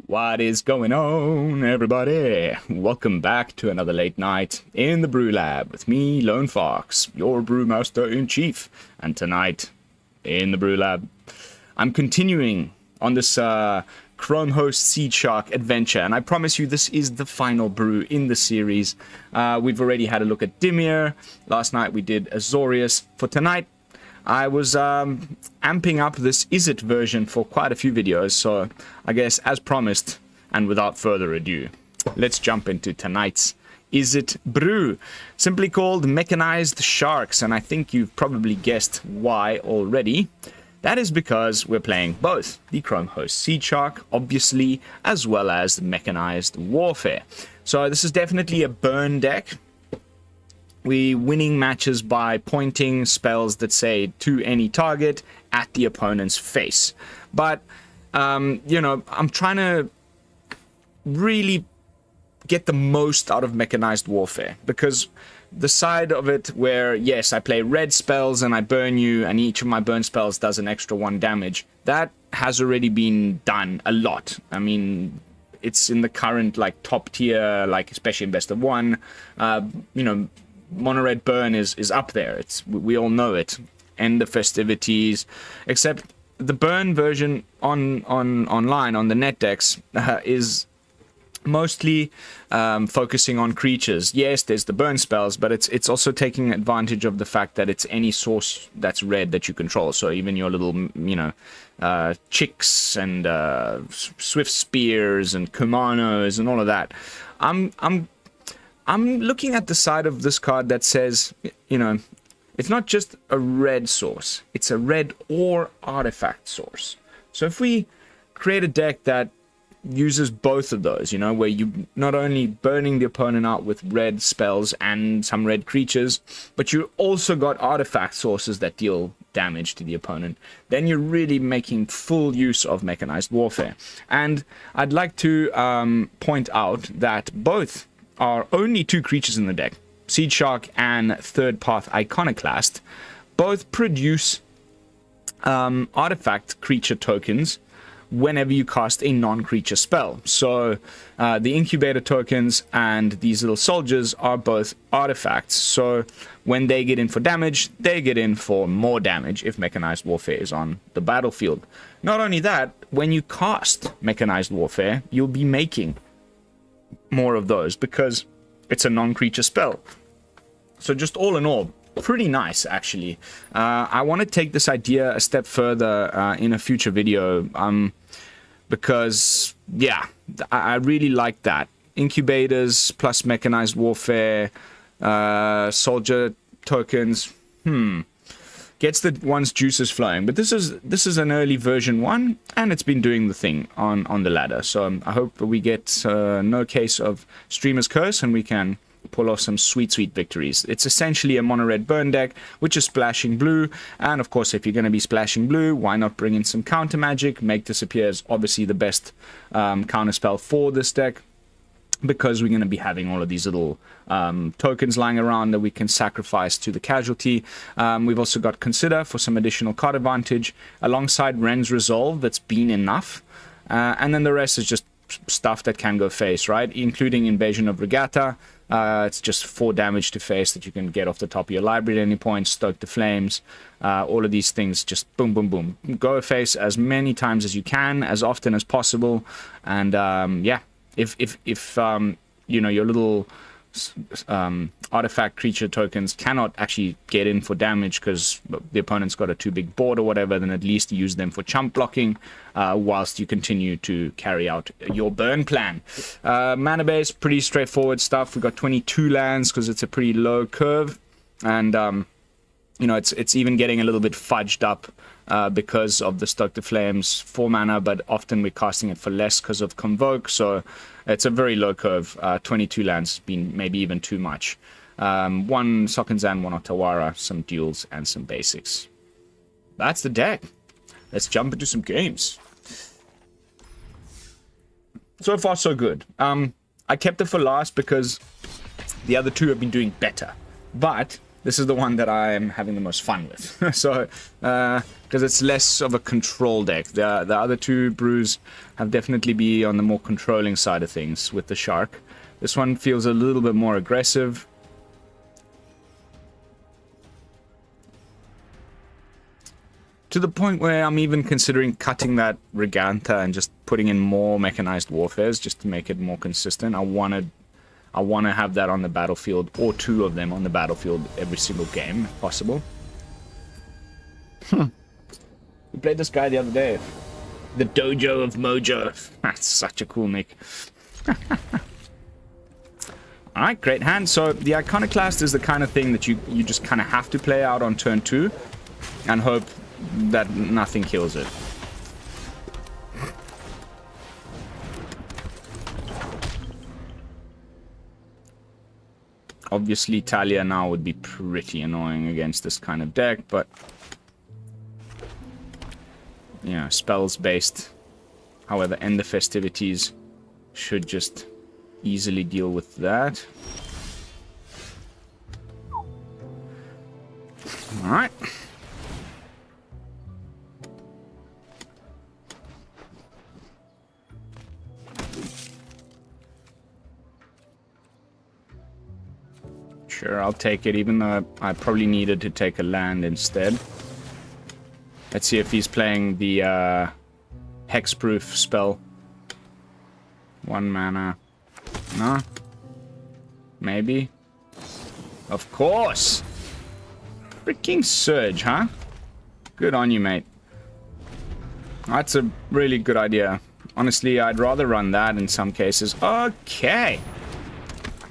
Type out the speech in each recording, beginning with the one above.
What is going on, everybody? Welcome back to another late night in the BrewLab with me, Lone Fox, your Brewmaster-in-Chief. And tonight, in the BrewLab, I'm continuing on this Chrome Host Seedshark adventure. And I promise you, this is the final brew in the series. We've already had a look at Dimir. Last night, we did Azorius. For tonight, I was amping up this Izzet version for quite a few videos, so I guess as promised, and without further ado, let's jump into tonight's Izzet brew, simply called Mechanized Sharks, and I think you've probably guessed why already. That is because we're playing both the Chrome Host Seedshark, obviously, as well as Mechanized Warfare. So this is definitely a burn deck. We winning matches by pointing spells that say to any target at the opponent's face. But, you know, I'm trying to really get the most out of Mechanized Warfare. Because the side of it where, yes, I play red spells and I burn you, and each of my burn spells does an extra 1 damage, that has already been done a lot. I mean, it's in the current, like, top tier, like, especially in best of 1, you know, mono red burn is up there. We all know it. End the Festivities, except the burn version online on the net decks is mostly focusing on creatures. Yes, there's the burn spells, but it's also taking advantage of the fact that it's any source that's red that you control. So even your little, you know, chicks and swift spears and kumanos and all of that. I'm looking at the side of this card that says, you know, it's not just a red source, it's a red or artifact source. So if we create a deck that uses both of those, you know, where you not only burning the opponent out with red spells and some red creatures, but you also got artifact sources that deal damage to the opponent, then you're really making full use of Mechanized Warfare. And I'd like to point out that both are only 2 creatures in the deck, Seedshark and Third Path Iconoclast. Both produce artifact creature tokens whenever you cast a non-creature spell. So the Incubator tokens and these little soldiers are both artifacts. So when they get in for damage, they get in for more damage if Mechanized Warfare is on the battlefield. Not only that, when you cast Mechanized Warfare, you'll be making more of those because it's a non-creature spell. So just all in all, pretty nice actually. I want to take this idea a step further in a future video, because yeah, I really like that. Incubators plus Mechanized Warfare, soldier tokens, gets the one's juices flowing. But this is an early version 1, and it's been doing the thing on the ladder. So I hope we get no case of Streamer's Curse, and we can pull off some sweet victories. It's essentially a mono red burn deck, which is splashing blue. And of course, if you're going to be splashing blue, why not bring in some counter magic? Make Disappear is obviously the best counter spell for this deck, because we're going to be having all of these little tokens lying around that we can sacrifice to the casualty. We've also got Consider for some additional card advantage, alongside Wrenn's Resolve. That's been enough. And then the rest is just stuff that can go face, right? Including Invasion of Regatha. It's just 4 damage to face that you can get off the top of your library at any point. Stoke the Flames. All of these things just boom, boom, boom. Go face as many times as you can, as often as possible. And yeah. If you know, your little artifact creature tokens cannot actually get in for damage because the opponent's got a too big board or whatever, then at least use them for chump blocking whilst you continue to carry out your burn plan. Mana base, pretty straightforward stuff. We've got 22 lands because it's a pretty low curve, and you know, it's even getting a little bit fudged up because of the Stoke the Flames 4 mana, but often we're casting it for less because of Convoke, so it's a very low curve. 22 lands has been maybe even too much. 1 Sokenzan, 1 Otawara, some duels, and some basics. That's the deck. Let's jump into some games. So far, so good. I kept it for last because the other two have been doing better. But this is the one that I'm having the most fun with. So, because it's less of a control deck. The other two brews have definitely been on the more controlling side of things with the Shark. This one feels a little bit more aggressive. To the point where I'm even considering cutting that Regatha and just putting in more Mechanized Warfares just to make it more consistent. I want to have that on the battlefield, or two of them on the battlefield every single game, if possible. We played this guy the other day. The Dojo of Mojo. That's such a cool nick. Alright, great hand. So the Iconoclast is the kind of thing that you just kind of have to play out on turn 2 and hope that nothing kills it. Obviously, Talia now would be pretty annoying against this kind of deck, but you know, spells based. However, End the Festivities should just easily deal with that. All right. Sure, I'll take it, even though I probably needed to take a land instead. Let's see if he's playing the hexproof spell. 1 mana. No? Maybe? Of course! Freaking Surge, huh? Good on you, mate. That's a really good idea. Honestly, I'd rather run that in some cases. Okay!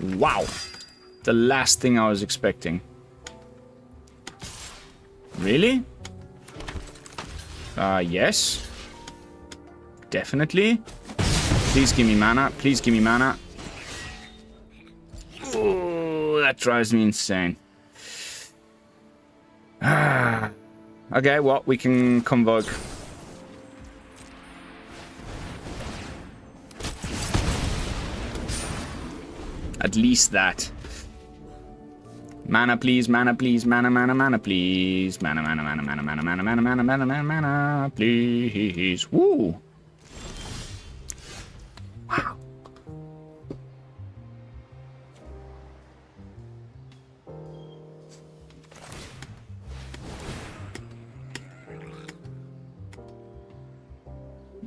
Wow! The last thing I was expecting. Really? Yes. Definitely. Please give me mana. Please give me mana. Oh, that drives me insane. Okay, well, we can convoke. At least that. Mana, please, mana, please, mana, mana, mana, please. Mana, mana, mana, mana, mana, mana, mana, mana, mana, mana, mana, please. Woo! Wow.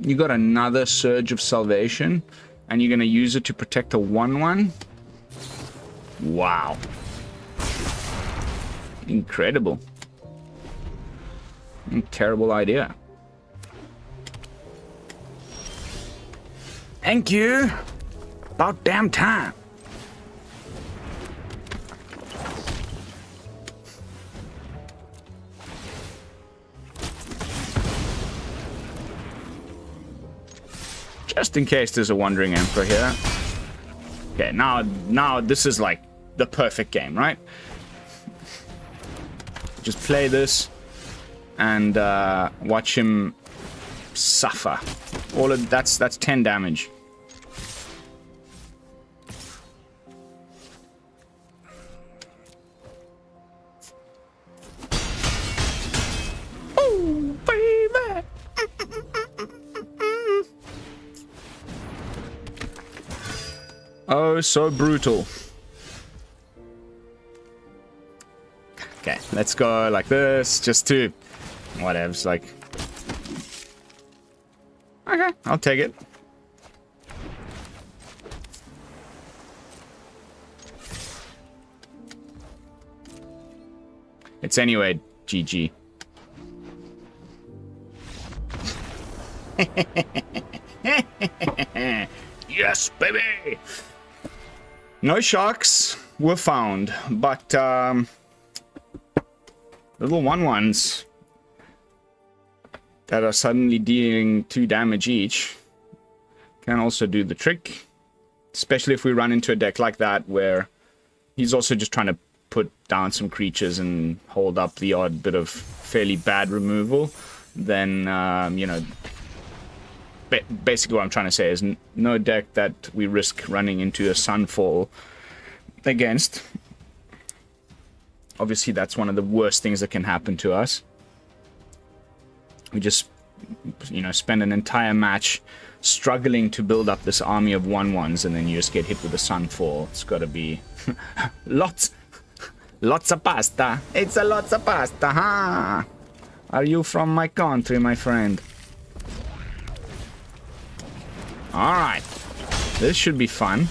You got another Surge of Salvation, and you're going to use it to protect a 1/1? Wow. Incredible. Terrible idea. Thank you. About damn time. Just in case there's a Wandering Emperor here. Okay, now this is like the perfect game, right? Just play this and watch him suffer. All of that's 10 damage. Oh, baby. Oh, so brutal. Okay, let's go like this, just to whatever's like. Okay, I'll take it. It's anyway, GG. Yes, baby! No sharks were found, but little 1/1s that are suddenly dealing 2 damage each can also do the trick. Especially if we run into a deck like that where he's also just trying to put down some creatures and hold up the odd bit of fairly bad removal. Then, you know, basically what I'm trying to say is no deck that we risk running into a Sunfall against Obviously, that's one of the worst things that can happen to us. We just, you know, spend an entire match struggling to build up this army of 1/1s, and then you just get hit with a sunfall. It's got to be lots of pasta. It's a lots of pasta, huh? Are you from my country, my friend? All right, this should be fun.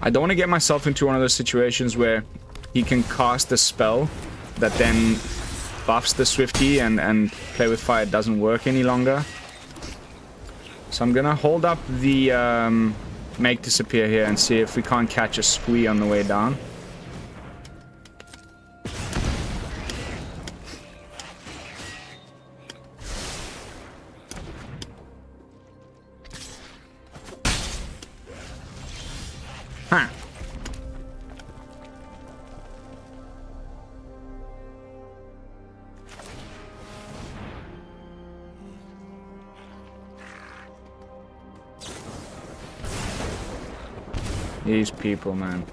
I don't want to get myself into one of those situations where he can cast a spell that then buffs the Swifty and Play with Fire doesn't work any longer. So I'm gonna hold up the Make Disappear here and see if we can't catch a squee on the way down. Huh. These people, man.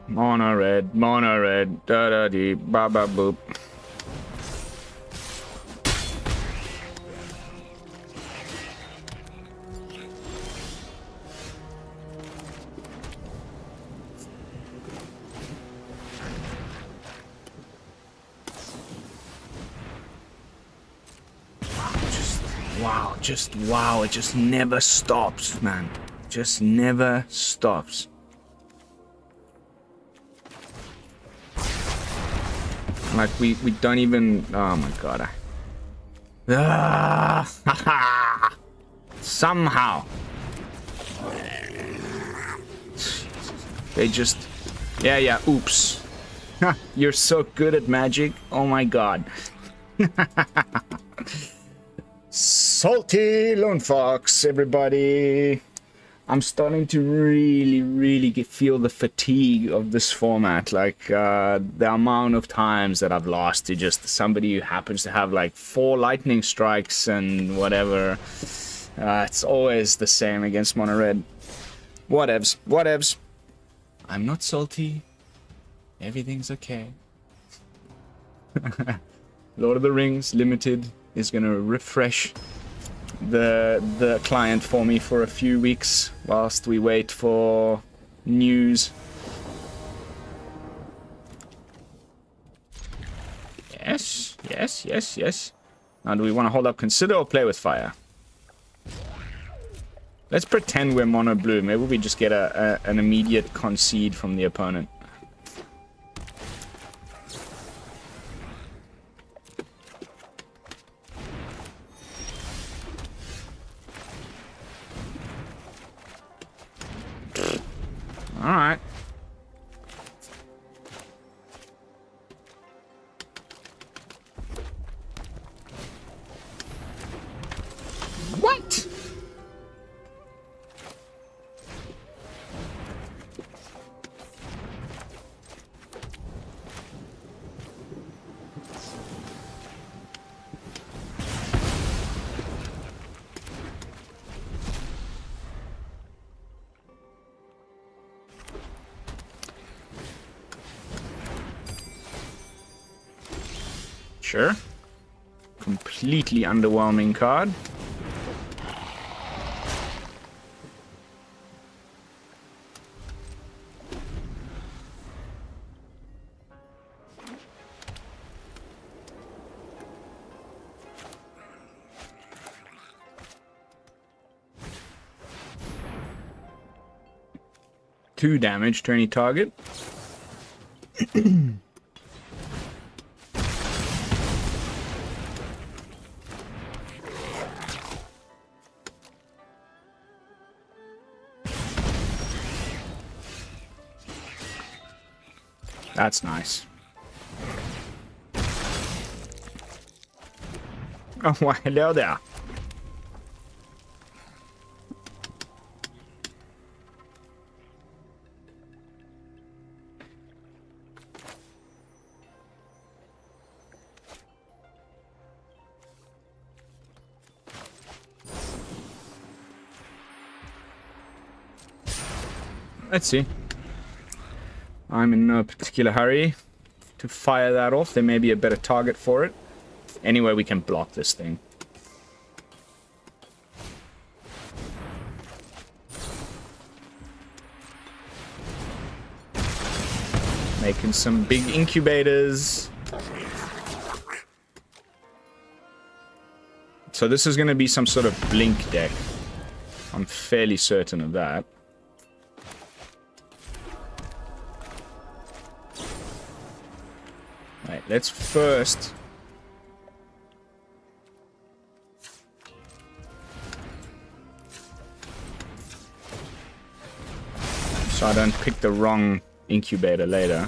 Mono red, da da dee, ba ba boop. Wow, it just never stops, man. Just never stops. Like, we don't even... Oh my god. Somehow. They just... Yeah, oops. You're so good at magic. Oh my god. Salty Lone Fox, everybody. I'm starting to really feel the fatigue of this format. Like, the amount of times that I've lost to just somebody who happens to have like 4 lightning strikes and whatever. It's always the same against mono red. Whatevs. I'm not salty. Everything's okay. Lord of the Rings Limited is gonna refresh the client for me for a few weeks whilst we wait for news. Yes. Now, do we want to hold up Consider or Play with Fire? Let's pretend we're mono blue. Maybe we just get an immediate concede from the opponent. Alright. What? Sure. Completely underwhelming card. Two damage to any target. That's nice. Oh, why, hello there. let's see. I'm in no particular hurry to fire that off. There may be a better target for it. Anyway, we can block this thing. Making some big incubators. So this is going to be some sort of blink deck. I'm fairly certain of that. Right, let's first... so I don't pick the wrong incubator later.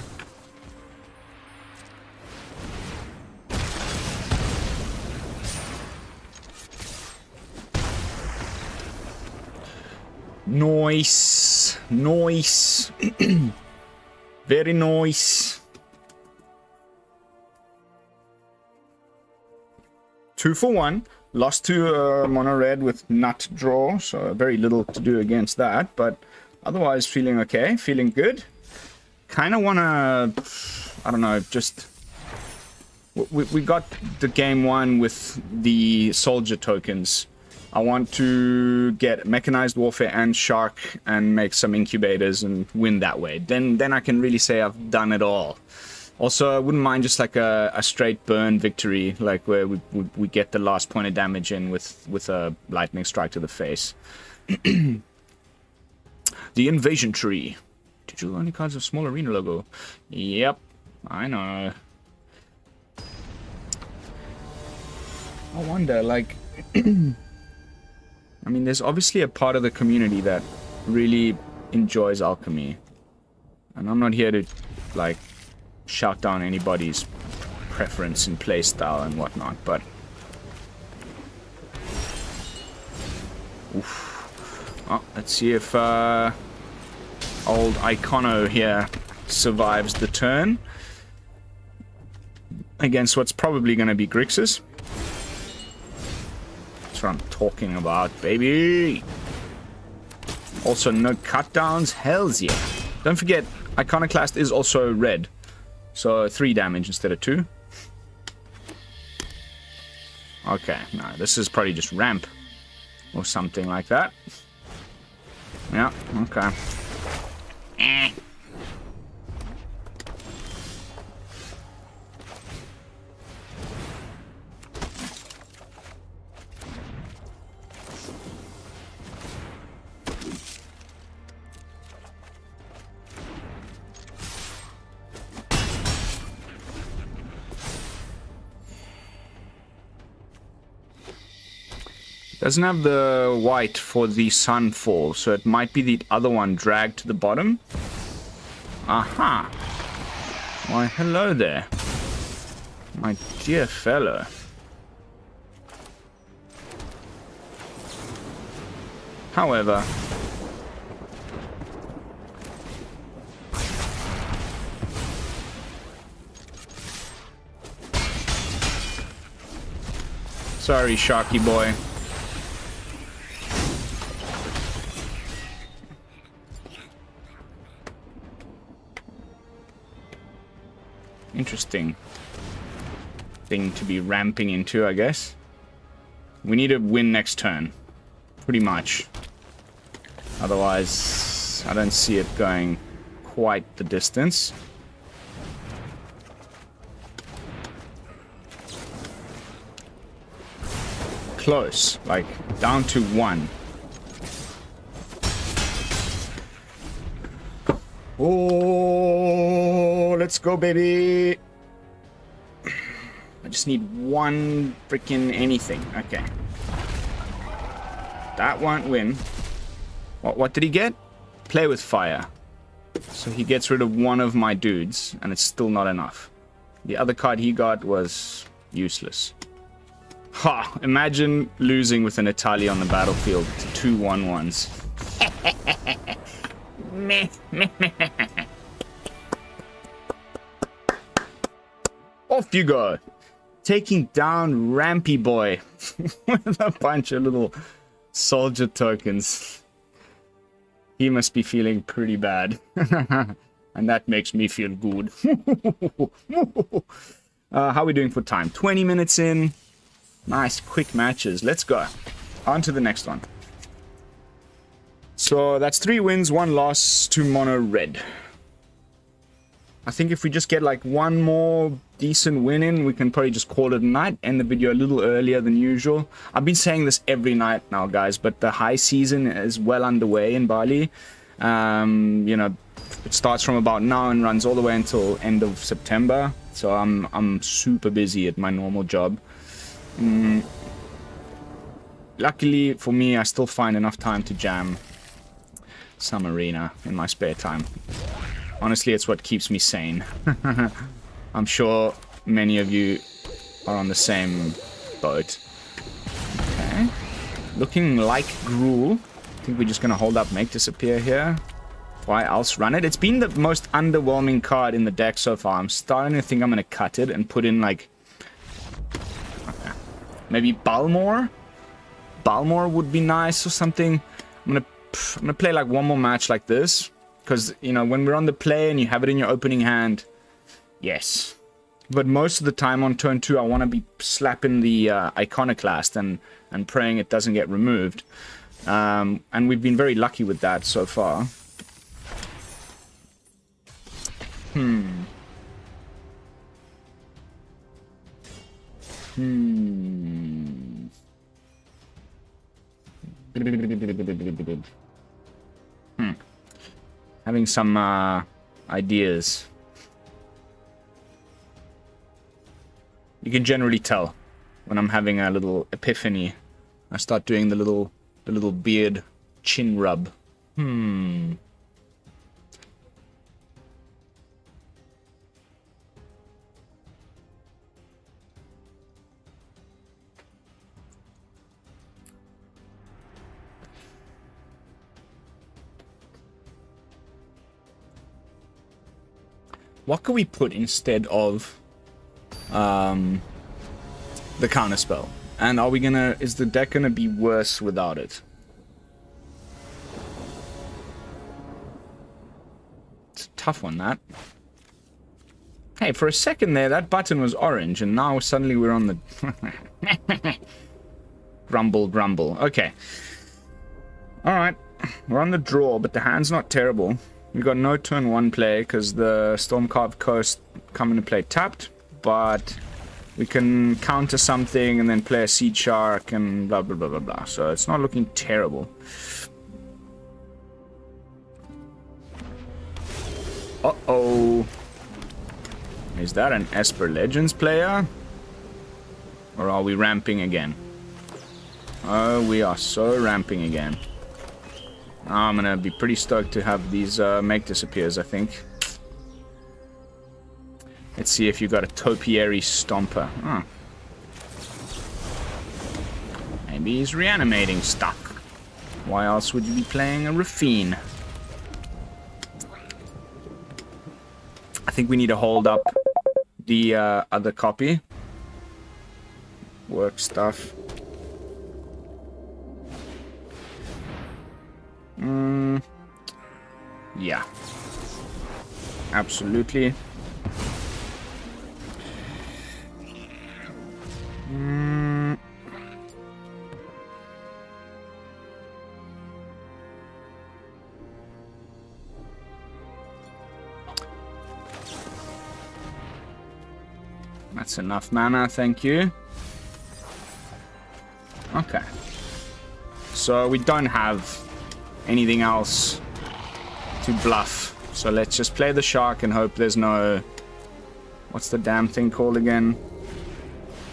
Nice. Nice. Very nice. 2 for 1. Lost to mono red with nut draw, so very little to do against that, but otherwise feeling okay, feeling good. Kind of want to, I don't know, just... We got the game 1 with the soldier tokens. I want to get Mechanized Warfare and Shark and make some incubators and win that way. Then I can really say I've done it all. Also, I wouldn't mind just like a straight burn victory, like where we get the last point of damage in with a lightning strike to the face. The Invasion Tree. Digital only cards of small arena logo. Yep, I know. I wonder, like... I mean, there's obviously a part of the community that really enjoys alchemy. And I'm not here to, like, shout down anybody's preference and playstyle and whatnot, but... oof. Oh, let's see if old Icono here survives the turn against what's probably going to be Grixis. That's what I'm talking about, baby. Also, no cutdowns. Hells yeah. Don't forget, Iconoclast is also red. So 3 damage instead of 2. Okay, no, this is probably just ramp. Or something like that. Yeah, okay. Doesn't have the white for the sunfall, so it might be the other one dragged to the bottom. Aha! Why, hello there, my dear fellow. However, sorry, Sharky boy. Interesting thing to be ramping into, I guess. We need to win next turn. Pretty much. Otherwise, I don't see it going quite the distance. Close. Like, down to 1. Oh, let's go, baby. I just need 1 freaking anything. Okay. That won't win. What did he get? Play with fire. So he gets rid of 1 of my dudes, and it's still not enough. The other card he got was useless. Ha! Imagine losing with an Italia on the battlefield to 2 1-1s. Off you go. Taking down Rampy Boy with a bunch of little soldier tokens. He must be feeling pretty bad. And that makes me feel good. How are we doing for time? 20 minutes in. Nice, quick matches. Let's go. On to the next one. So that's 3 wins, 1 loss to mono red. I think if we just get like 1 more decent win in, we can probably just call it a night. End the video a little earlier than usual. I've been saying this every night now, guys, but the high season is well underway in Bali. You know, it starts from about now and runs all the way until end of September. So I'm super busy at my normal job. Luckily for me, I still find enough time to jam some arena in my spare time. Honestly, it's what keeps me sane. I'm sure many of you are on the same boat. Okay. Looking like Gruul. I think we're just going to hold up Make Disappear here. Why else run it? It's been the most underwhelming card in the deck so far. I'm starting to think I'm going to cut it and put in like... Okay. Maybe Balmor? Balmor would be nice or something. I'm gonna play like 1 more match like this. Because, you know, when we're on the play and you have it in your opening hand, yes. But most of the time on turn 2, I want to be slapping the Iconoclast and praying it doesn't get removed. And we've been very lucky with that so far. Having some ideas. You can generally tell when I'm having a little epiphany. I start doing the little beard chin rub. What could we put instead of the counterspell? And are we gonna... is the deck gonna be worse without it? It's a tough one, that. Hey, for a second there, that button was orange, and now suddenly we're on the... Grumble, grumble. Okay. Alright. We're on the draw, but the hand's not terrible. We've got no turn 1 play because the Stormcarved Coast come into play tapped, but we can counter something and then play a Seedshark and blah blah blah blah blah. So it's not looking terrible. Uh-oh. Is that an Esper Legends player? Or are we ramping again? Oh, we are so ramping again. I'm gonna be pretty stoked to have these Make Disappears, I think. Let's see if you got a Topiary Stomper. Huh. Maybe he's reanimating stuff. Why else would you be playing a Raffine? I think we need to hold up the other copy. Work stuff. Yeah. Absolutely. That's enough mana, thank you. Okay. So we don't have anything else to bluff. So let's just play the shark and hope there's no... What's the damn thing called again?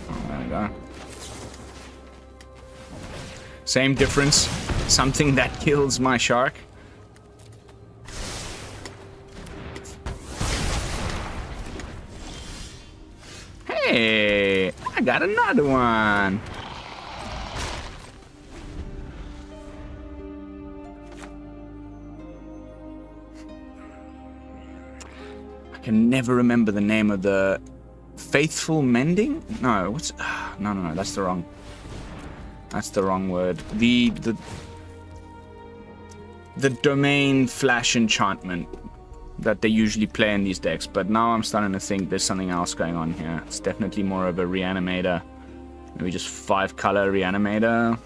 Oh, there we go. Same difference. Something that kills my shark. Hey, I got another one. I can never remember the name of the Faithful Mending? No, what's... No, that's the wrong... That's the wrong word. the domain flash enchantment that they usually play in these decks, but now I'm starting to think there's something else going on here. It's definitely more of a Reanimator. Maybe just 5-color Reanimator.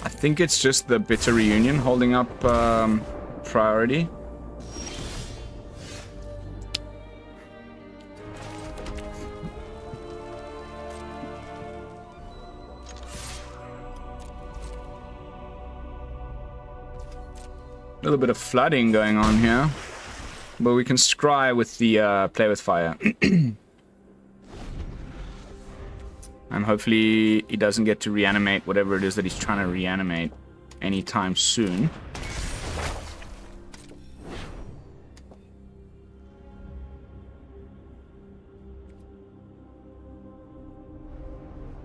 I think it's just the Bitter Reunion holding up priority. A little bit of flooding going on here, but we can scry with the play with fire. And hopefully he doesn't get to reanimate whatever it is that he's trying to reanimate anytime soon.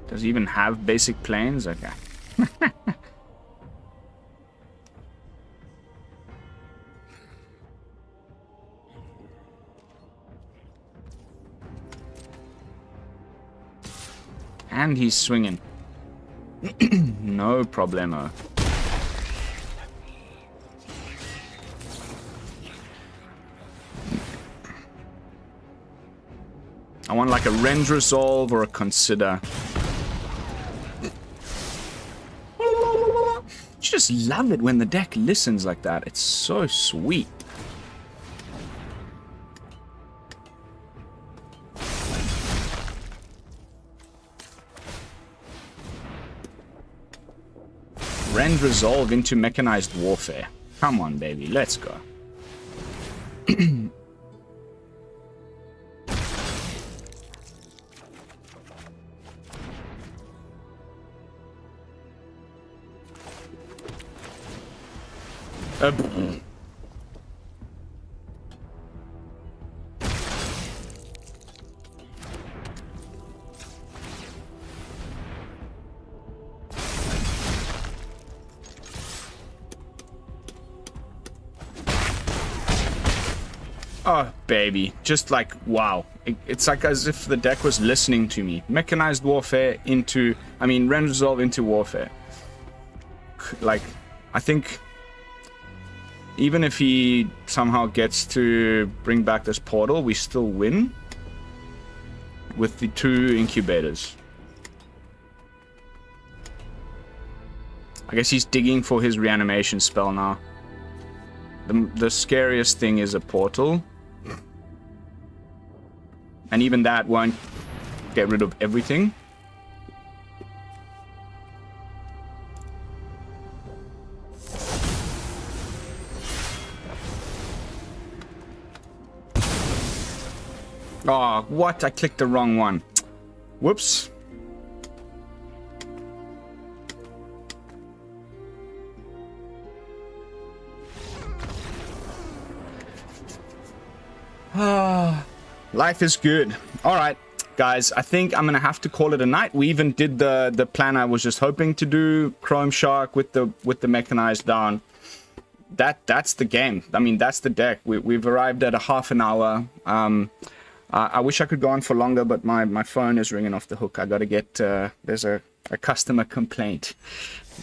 Does he even have basic planes? Okay. And he's swinging. No problemo. I want like a Wren's Resolve or a Consider. You just love it when the deck listens like that. It's so sweet. Rend Resolve into Mechanized Warfare. Come on, baby. Let's go. Oh, baby. Just like, wow. It's like as if the deck was listening to me. Mechanized Warfare into... I mean, Rend Resolve into Warfare. Like, I think... even if he somehow gets to bring back this portal, we still win. With the 2 Incubators. I guess he's digging for his reanimation spell now. The scariest thing is a portal. And even that won't get rid of everything. Oh, what? I clicked the wrong one. Whoops. Ah. Life is good. All right, guys, I think I'm gonna have to call it a night. We even did the plan I was just hoping to do, Chrome Shark with the mechanized down. That's the game. I mean, that's the deck. We've arrived at a half an hour. I wish I could go on for longer, but my phone is ringing off the hook. I gotta get there's a customer complaint.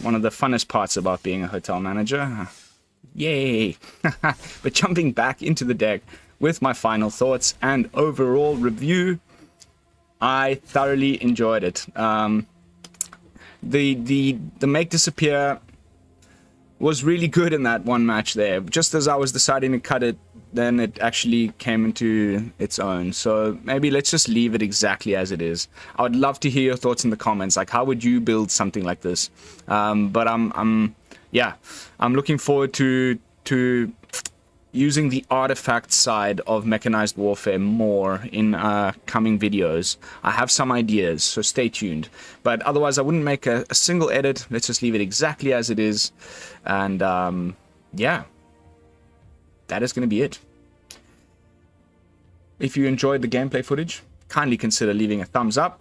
One of the funnest parts about being a hotel manager. Yay. But jumping back into the deck with my final thoughts and overall review, I thoroughly enjoyed it. The Make Disappear was really good in that one match there. Just as I was deciding to cut it, then it actually came into its own. So maybe let's just leave it exactly as it is. I would love to hear your thoughts in the comments. Like, how would you build something like this? But I'm looking forward to using the artifact side of Mechanized Warfare more in coming videos. I have some ideas, so stay tuned. But otherwise, I wouldn't make a single edit. Let's just leave it exactly as it is. And yeah, that is going to be it. If you enjoyed the gameplay footage, kindly consider leaving a thumbs up.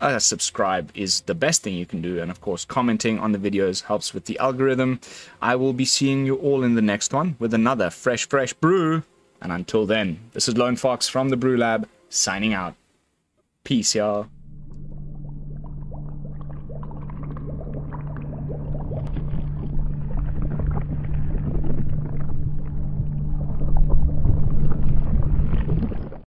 a subscribe is the best thing you can do, and of course commenting on the videos helps with the algorithm. I will be seeing you all in the next one with another fresh brew, and until then, this is Lone Fox from the BrewLab signing out. Peace, y'all.